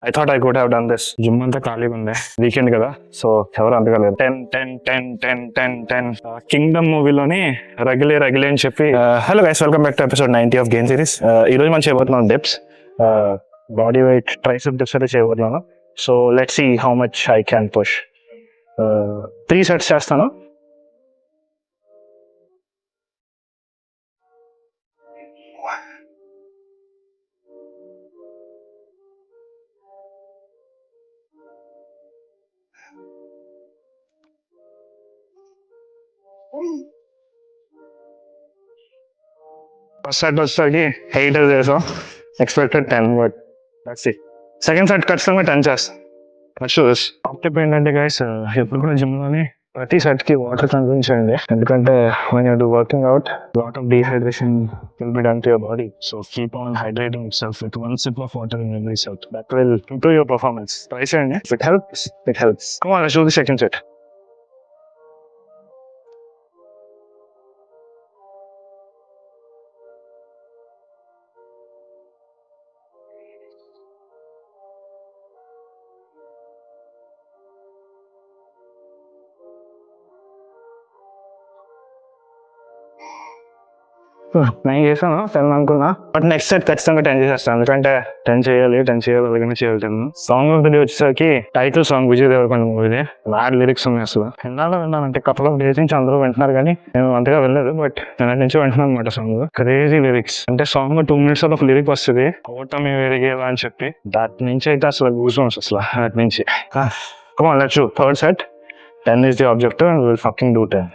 I thought I could have done this. Gym అంతా ఖాళీగా ఉంది, వీకెండ్ కదా, సో ఎవరు అంతగా లేదు. 10 కింగ్డమ్ మూవీలోని రగిలే రగిలే అని చెప్పి. Hello guys, welcome back to episode 90 of game series. ఈ రోజు మనం చేయబోతున్నాం dips, body weight tricep dips అయితే చేయబోతున్నాను. So let's see how much I can push. 3 sets చేస్తాను. ఫస్ట్ సెట్ వచ్చేసరికి 8 చేసాం, expected 10, but let's see. Second set ఖచ్చితంగా 10 చేస్తాం. టిప్ ఏంటంటే గైస్, ఎప్పుడు కూడా జిమ్లోని ప్రతి సెట్కి వాటర్ కన్జ్యూమ్ చేయండి. ఎందుకంటే when you do working out, lot of dehydration will be done to your body. So keep on hydrating yourself with 1 sip of water in every set. That will improve your performance. Try చేయండి. If it helps, it helps. Come on, let's do the second set. నేను చేశాను 10 అనుకున్నా, but next set ఖచ్చితంగా 10 చేసేస్తాను. ఎందుకంటే 10 చేయాలి అలాగనే చేయాలి. 10 సాంగ్ ఆఫ్ ది డే వచ్చేసరికి టైటిల్ సాంగ్ విజయ్ దేవరకొండ మూవీది. బ్యాడ్ లిరిక్స్ ఉన్నాయి అసలు. విన్నానంటే కపుల్ ఆఫ్ డేస్ నుంచి అందరూ వింటున్నారు, కానీ నేను అంతగా వెళ్ళలేదు. బట్ నేను నుంచి వింటున్నాను అనమాట సాంగ్. క్రేజీ లిరిక్స్ అంటే సాంగ్ 2 minutes ఆఫ్ లిరిక్ వస్తుంది, ఓటమి వెరిగేవా అని చెప్పి. దాని నుంచి అయితే అసలు గూస్ బంప్స్ అసలు. దాని నుంచి come on, let's do third set. 10 is the objective and we'll fucking do 10.